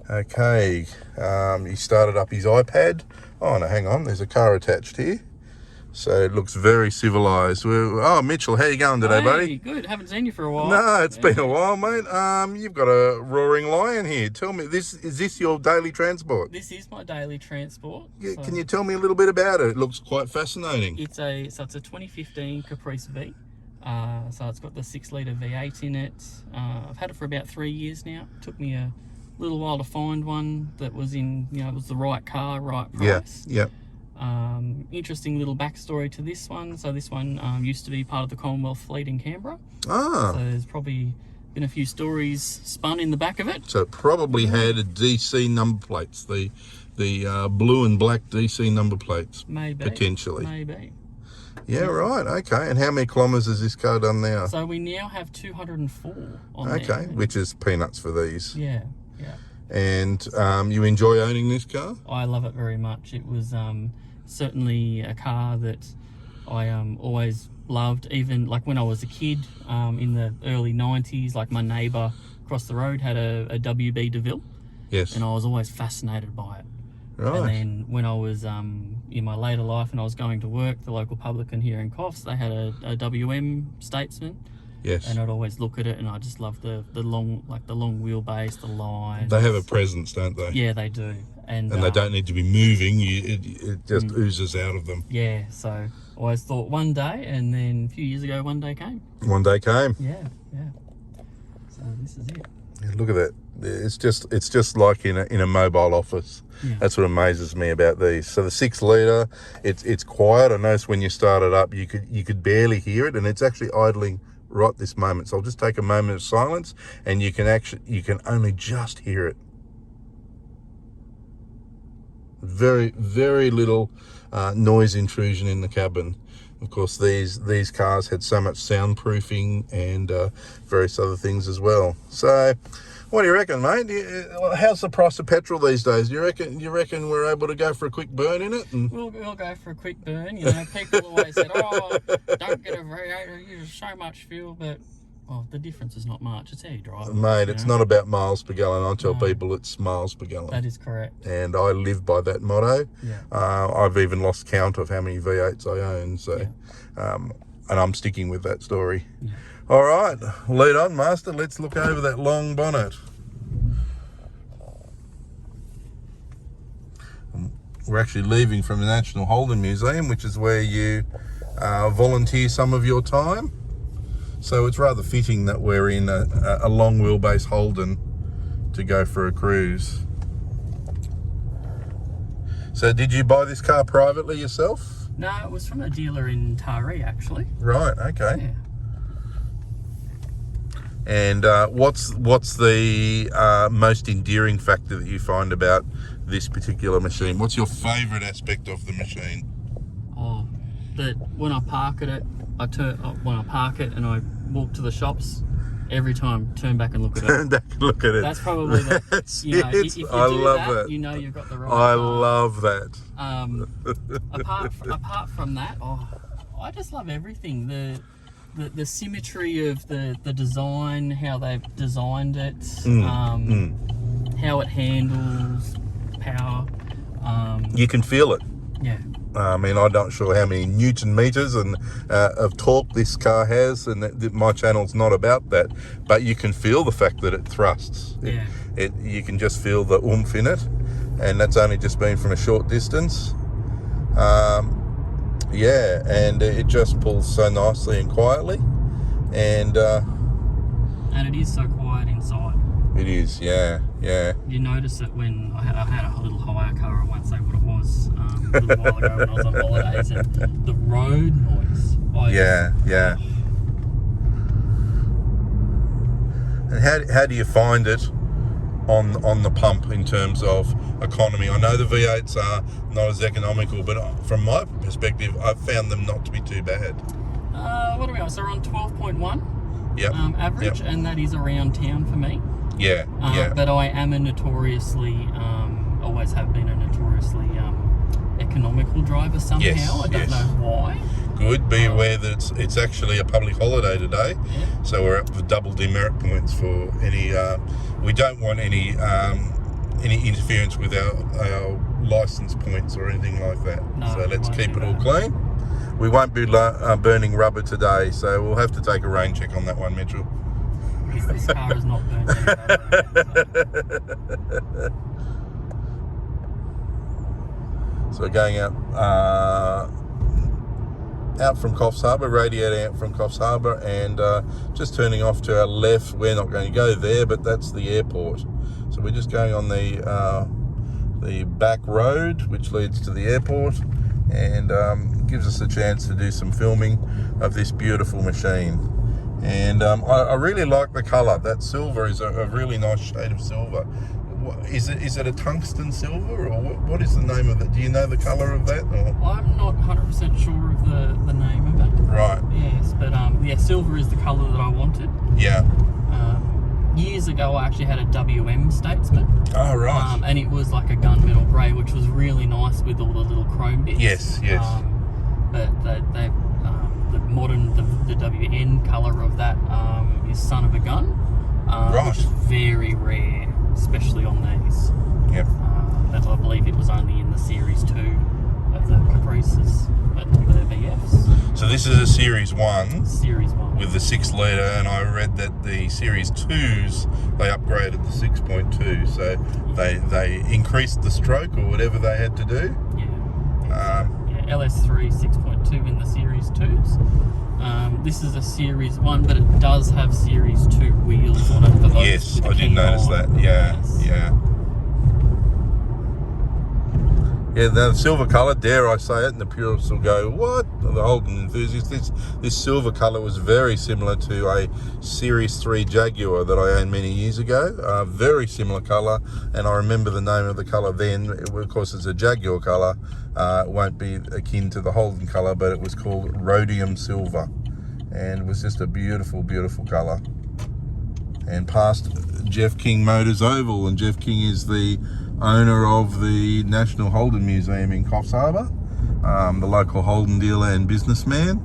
Okay, he started up his iPad. Oh no, hang on, there's a car attached here. So it looks very civilised. Oh, Mitchell, how you going today, buddy? Good. Haven't seen you for a while. No, it's been a while, mate. You've got a roaring lion here. Tell me, is this your daily transport? This is my daily transport. Yeah, so can you tell me a little bit about it? It looks quite fascinating. It's a 2015 Caprice-V. So it's got the 6-litre V8 in it. I've had it for about 3 years now. It took me a little while to find one that was in, it was the right car, right price. Yeah. Interesting little backstory to this one. So this one used to be part of the Commonwealth fleet in Canberra. Ah. So there's probably been a few stories spun in the back of it. So it probably had a DC number plates, the blue and black DC number plates. Maybe. Potentially. Maybe. Yeah, right. Okay. And how many kilometres has this car done now? So we now have 204 on there. Okay, which is peanuts for these. Yeah. And you enjoy owning this car? I love it very much. It was certainly a car that I always loved, even like when I was a kid in the early 90s. Like my neighbour across the road had a WB DeVille. Yes. And I was always fascinated by it. Right. And then when I was in my later life and I was going to work, the local publican here in Coffs, they had a WN Statesman. Yes. And I'd always look at it, and I just love the long wheelbase, the line. They have a presence, don't they? Yeah, they do. And they don't need to be moving. It just oozes out of them. Yeah. So I always thought one day, and then a few years ago, one day came. One day came. Yeah. So this is it. Yeah, look at that. It's just like in a mobile office. Yeah. That's what amazes me about these. So the 6-litre, it's quiet. I noticed when you start it up, you could barely hear it, and it's actually idling right this moment. So I'll just take a moment of silence, and you can only just hear it. Very, very little noise intrusion in the cabin. Of course, these cars had so much soundproofing and various other things as well. So, what do you reckon, mate? How's the price of petrol these days? You reckon we're able to go for a quick burn in it? And we'll go for a quick burn. People always said, "Oh, don't get a V8, it uses so much fuel," but the difference is not much. It's how you drive it, mate. It's not about miles per gallon. I tell people it's miles per gallon. That is correct. And I live by that motto. Yeah. I've even lost count of how many V8s I own. So, and I'm sticking with that story. Yeah. All right, lead on, Master. Let's look over that long bonnet. We're actually leaving from the National Holden Museum, which is where you volunteer some of your time. So it's rather fitting that we're in a long wheelbase Holden to go for a cruise. So did you buy this car privately yourself? No, it was from a dealer in Taree, actually. Right, okay. Yeah. And what's the most endearing factor that you find about this particular machine? What's your favourite aspect of the machine? Oh, that when I park at it, when I park it and I walk to the shops, every time turn back and look at it. Turn back and look at it. That's probably the. That's if you I do love that, it. you've got the right. I car. love that. Apart from that, I just love everything. The symmetry of the design, how they've designed it, how it handles power. You can feel it. Yeah. I mean, I'm not sure how many Newton meters and of torque this car has, and my channel's not about that, but you can feel the fact that it thrusts. Yeah. You can just feel the oomph in it, and that's only just been from a short distance. Yeah, and it just pulls so nicely and quietly, and it is so quiet inside. It is, yeah. You notice it when I had a little hire car. I won't say what it was a little while ago when I was on holidays, and the road noise. Yeah. And how do you find it on the pump in terms of economy? I know the V8s are not as economical, but from my perspective, I've found them not to be too bad. What are we on? So we're on 12.1 average, Yep. and that is around town for me. Yeah. But I am always have been a notoriously economical driver somehow. Yes, I don't know why. Good. Be aware that it's actually a public holiday today. Yeah. So we're up for double demerit points for any. We don't want any any interference with our license points or anything like that. No, So let's won't keep do it all that. clean. We won't be burning rubber today, so we'll have to take a rain check on that one, Mitchell. This car is not burnt any rubber. So we're going out from Coffs Harbour, radiating out from Coffs Harbour, and just turning off to our left. We're not going to go there, but that's the airport. So we're just going on the back road, which leads to the airport, and gives us a chance to do some filming of this beautiful machine. And I really like the colour. That silver is a really nice shade of silver. Is it a tungsten silver, or what is the name of it? Do you know the colour of that? Or? I'm not 100% sure of the name of it. Right. Yes, but yeah, silver is the colour that I wanted. Yeah. Years ago, I actually had a WN Statesman. Oh, right. And it was like a gunmetal grey, which was really nice with all the little chrome bits. Yes, yes. But the modern, the WN colour of that is son of a gun. Right. Which is very rare, especially on these. Yep. I believe it was only in the Series 2 of the Caprices and the VFs. So this is a Series 1. Series 1. With the 6 litre, and I read that the Series 2s, they upgraded the 6.2, so they increased the stroke or whatever they had to do. Yeah. LS3 6.2 in the Series 2s. This is a Series 1, but it does have Series 2 wheels on it for those. Yes, I did notice that. Yeah, yes. yeah. Yeah, the silver colour, dare I say it, and the purists will go, what? The Holden enthusiasts, this silver colour was very similar to a Series 3 Jaguar that I owned many years ago. Very similar colour, and I remember the name of the colour then. Of course, it's a Jaguar colour. It won't be akin to the Holden colour, but it was called Rhodium Silver. And it was just a beautiful, beautiful colour. And past Jeff King Motors Oval, and Jeff King is the owner of the National Holden Museum in Coffs Harbour, the local Holden dealer and businessman.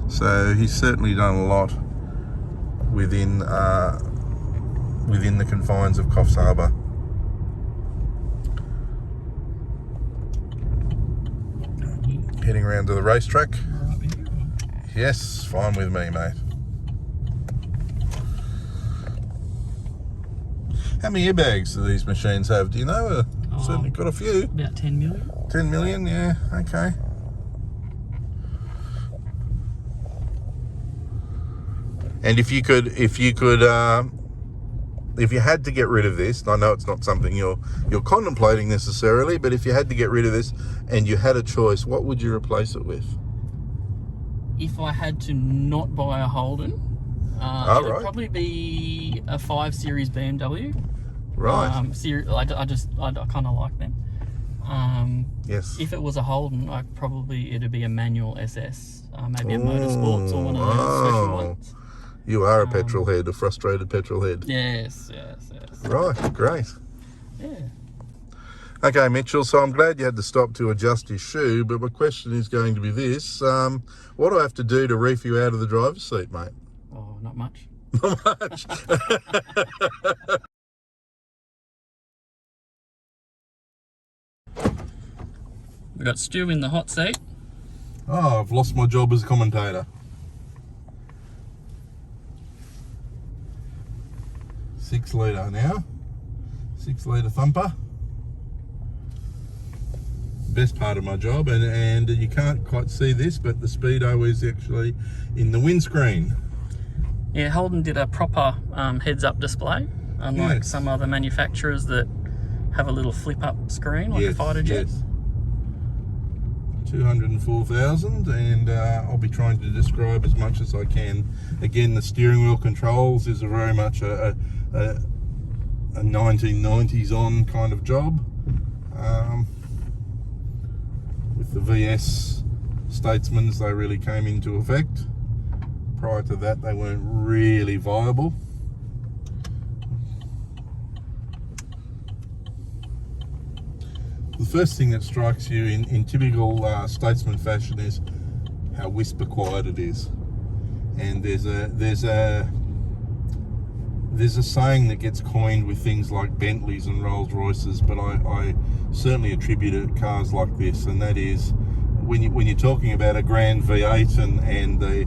So he's certainly done a lot within the confines of Coffs Harbour. Heading around to the racetrack. Yes, fine with me, mate. How many airbags do these machines have? Do you know? Certainly got a few. About 10 million. 10 million, yeah, okay. And if you had to get rid of this, and I know it's not something you're contemplating necessarily, but if you had to get rid of this and you had a choice, what would you replace it with? If I had to not buy a Holden, it would probably be a 5 Series BMW. Right. I kind of like them. Yes. If it was a Holden, it'd be a manual SS, maybe a Motorsports or one of those special ones. You are a petrol head, a frustrated petrol head. Yes. Right, great. Yeah. Okay, Mitchell, so I'm glad you had to stop to adjust your shoe, but my question is going to be this. What do I have to do to reef you out of the driver's seat, mate? Oh, not much. Not much. We've got Stoo in the hot seat. Oh, I've lost my job as commentator. 6 litre now. 6 litre thumper. Best part of my job, and you can't quite see this, but the speedo is actually in the windscreen. Yeah, Holden did a proper heads-up display, unlike some other manufacturers that have a little flip-up screen like a fighter jet. Yes. 204,000, and I'll be trying to describe as much as I can. Again, the steering wheel controls is very much a 1990s on kind of job. With the VS Statesmans, they really came into effect. Prior to that, they weren't really viable. The first thing that strikes you in typical Statesman fashion is how whisper quiet it is. And there's there's a saying that gets coined with things like Bentleys and Rolls Royces, but I certainly attribute it to cars like this, and that is when you're talking about a grand V8 and the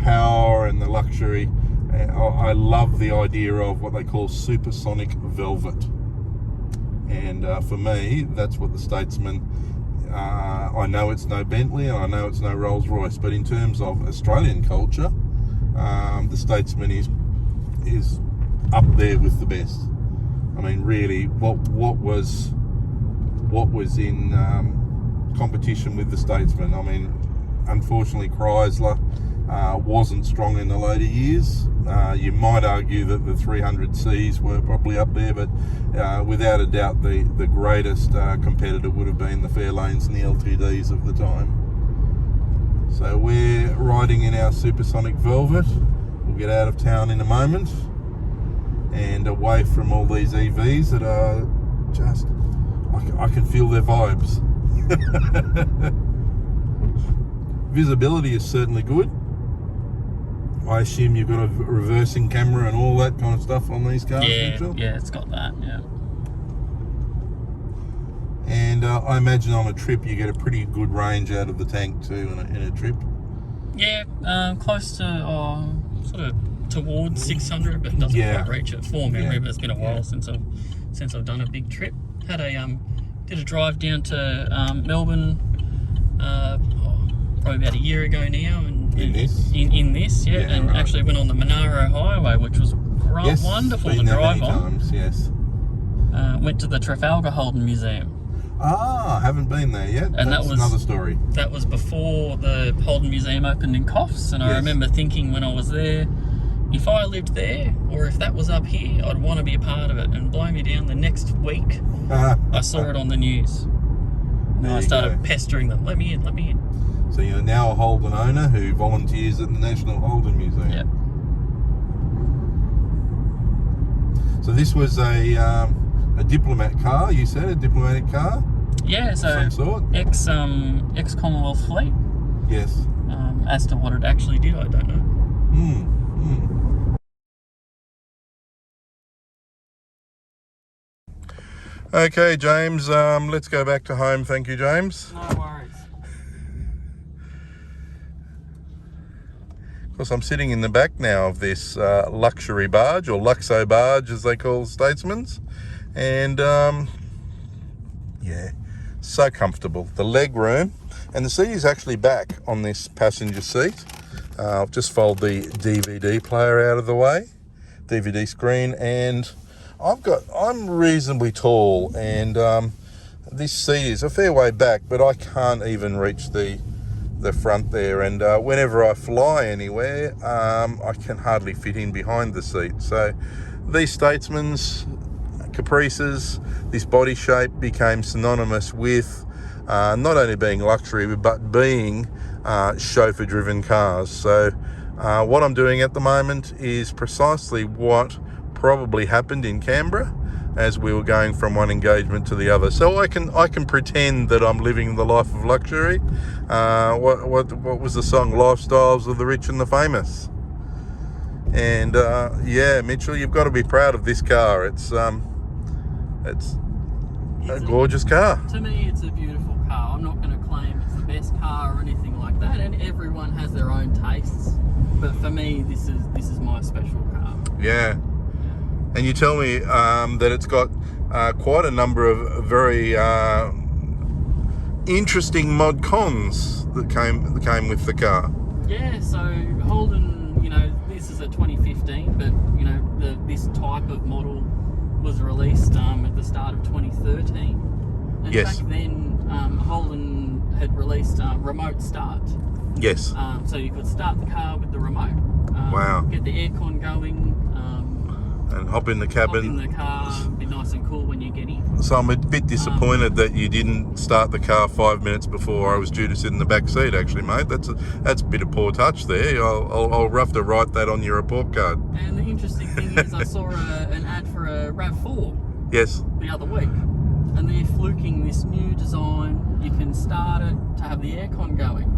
power and the luxury. I love the idea of what they call supersonic velvet, and for me, that's what the Statesman. I know it's no Bentley and I know it's no Rolls Royce, but in terms of Australian culture, the Statesman is up there with the best. I mean, really, what was in competition with the Statesman? I mean, unfortunately, Chrysler wasn't strong in the later years. You might argue that the 300Cs were probably up there, but without a doubt, the greatest competitor would have been the Fairlanes and the LTDs of the time. So we're riding in our supersonic Velvet. We'll get out of town in a moment and away from all these EVs that are just, I can feel their vibes. Visibility is certainly good. I assume you've got a reversing camera and all that kind of stuff on these cars, Mitchell? Yeah, it's got that, yeah. And I imagine on a trip you get a pretty good range out of the tank too in a trip. Yeah, close to sort of towards 600, but doesn't quite reach it. For memory, but it's been a while since I've done a big trip. Had a did a drive down to Melbourne probably about a year ago now, and in this, and right. Actually went on the Monaro Highway, which was wonderful to drive on. Yes. Went to the Trafalgar Holden Museum. Ah, haven't been there yet. And that's another story. That was before the Holden Museum opened in Coffs, and I remember thinking when I was there, if I lived there, or if that was up here, I'd want to be a part of it. And blow me down, the next week, I saw it on the news. And I started pestering them, let me in, let me in. So you're now a Holden owner who volunteers at the National Holden Museum. Yep. So this was a diplomat car, you said, a diplomatic car? Yeah, so of some sort? ex-Commonwealth fleet. Yes. As to what it actually did, I don't know. Okay, James, let's go back to home. Thank you, James. No worries. Of course, I'm sitting in the back now of this luxury barge, or Luxo barge as they call Statesman's, and yeah, so comfortable. The leg room, and the seat is actually back on this passenger seat. I'll just fold the DVD player out of the way, DVD screen, and I'm reasonably tall, and this seat is a fair way back, but I can't even reach the front there, and whenever I fly anywhere, I can hardly fit in behind the seat. So these Statesman's, Caprices, this body shape became synonymous with not only being luxury, but being chauffeur-driven cars. So what I'm doing at the moment is precisely what probably happened in Canberra as we were going from one engagement to the other. So I can pretend that I'm living the life of luxury. What was the song? Lifestyles of the Rich and the Famous. And yeah, Mitchell, you've got to be proud of this car. It's a gorgeous car. To me, it's a beautiful car. I'm not going to claim it's the best car or anything like that, and everyone has their own tastes. But for me, this is my special car. Yeah. And you tell me that it's got quite a number of very interesting mod cons that came with the car. Yeah, so Holden, this is a 2015, but this type of model was released at the start of 2013. And back then, Holden had released remote start. Yes. So you could start the car with the remote. Wow. Get the aircon going. And hop in the cabin. Hop in the car, be nice and cool when you get in. So I'm a bit disappointed that you didn't start the car 5 minutes before I was due to sit in the back seat, actually, mate. That's a bit of poor touch there. I'll have to write that on your report card. And the interesting thing is I saw an ad for a RAV4 the other week. And they're fluking this new design. You can start it to have the aircon going.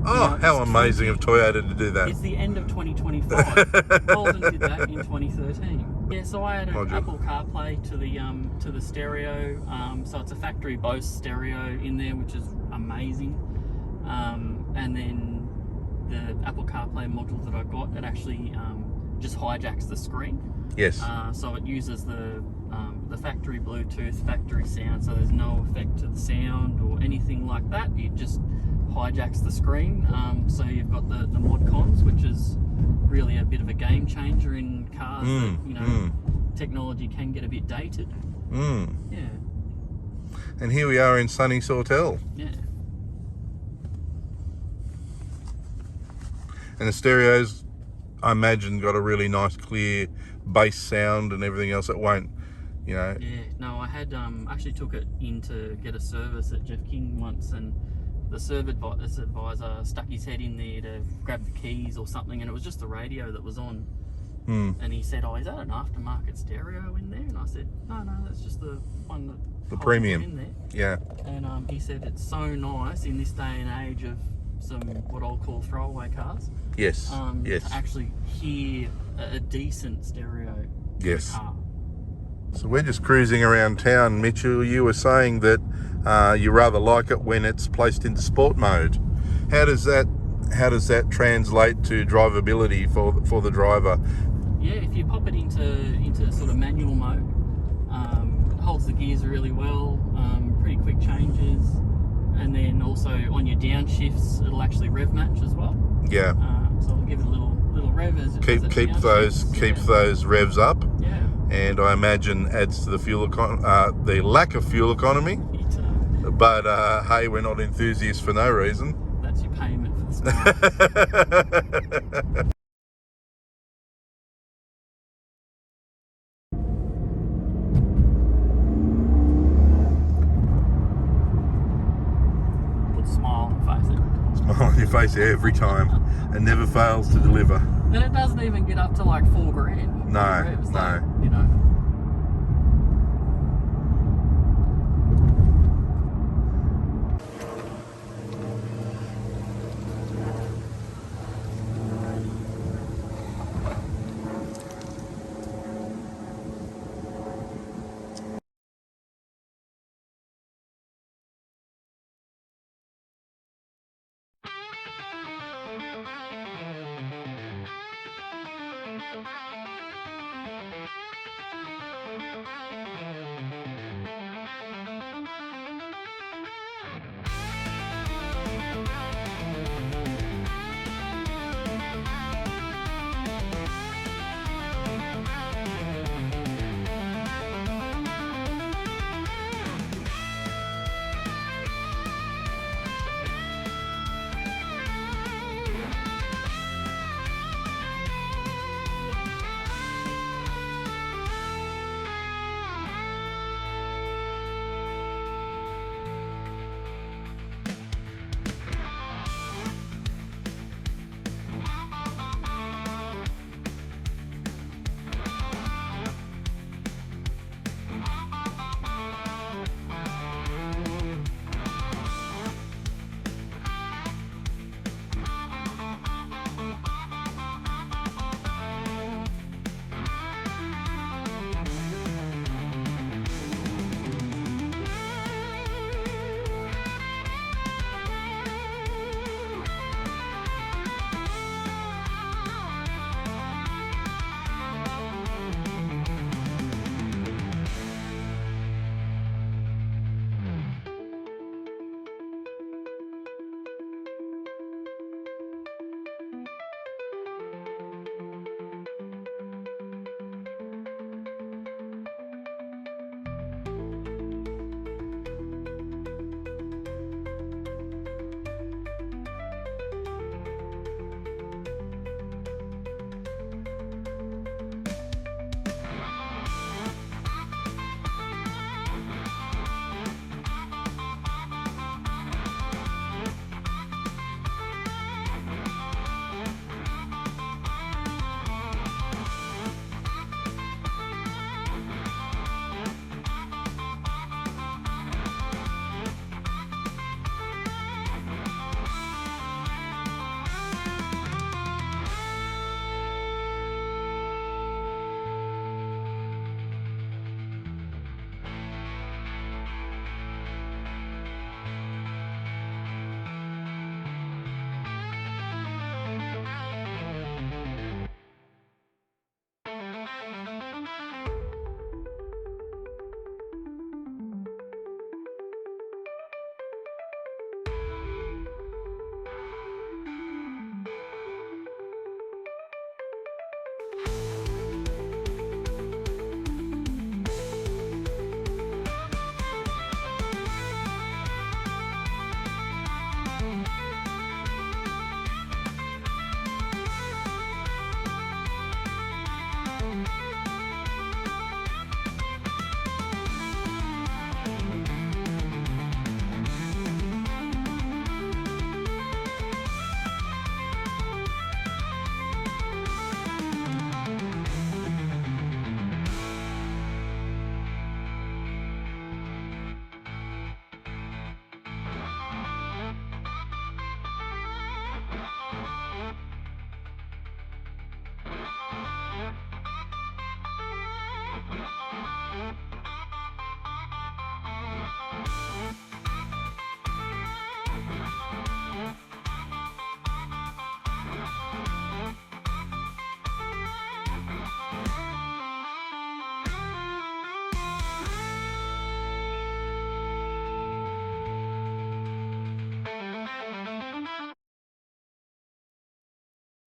Oh, how amazing of Toyota to do that. It's the end of 2025. Holden did that in 2013. Yeah, so I had an Apple CarPlay to the stereo. So it's a factory Bose stereo in there, which is amazing. And then the Apple CarPlay module that I got, it actually just hijacks the screen. Yes. So it uses the factory Bluetooth, factory sound, so there's no effect to the sound or anything like that. It just hijacks the screen. So you've got the mod cons, which is really a bit of a game changer in cars that, you know, technology can get a bit dated. Yeah. And here we are in sunny Sawtell. Yeah. And the stereos, I imagine, got a really nice clear bass sound and everything else. It won't, you know. Yeah, no, I had actually took it in to get a service at Jeff King once, and the service advisor stuck his head in there to grab the keys or something, and it was just the radio that was on. And he said, "Oh, is that an aftermarket stereo in there?" And I said, "No, that's just the one that the premium in there." Yeah. And he said it's so nice in this day and age of some what I'll call throwaway cars. Yes. To actually hear a decent stereo. Yes. Car. So we're just cruising around town. Mitchell, you were saying that you rather like it when it's placed into sport mode. How does that translate to drivability for the driver? Yeah, if you pop it into sort of manual mode, it holds the gears really well, pretty quick changes, and then also on your downshifts, it'll actually rev match as well. Yeah. So it'll give it a little rev as it keep those revs up. Yeah. And I imagine adds to the the lack of fuel economy. But hey, we're not enthusiasts for no reason. That's your payment for the smile. Put a smile on your face. Smile on your face every time, and never fails to deliver. And it doesn't even get up to like $4,000. No.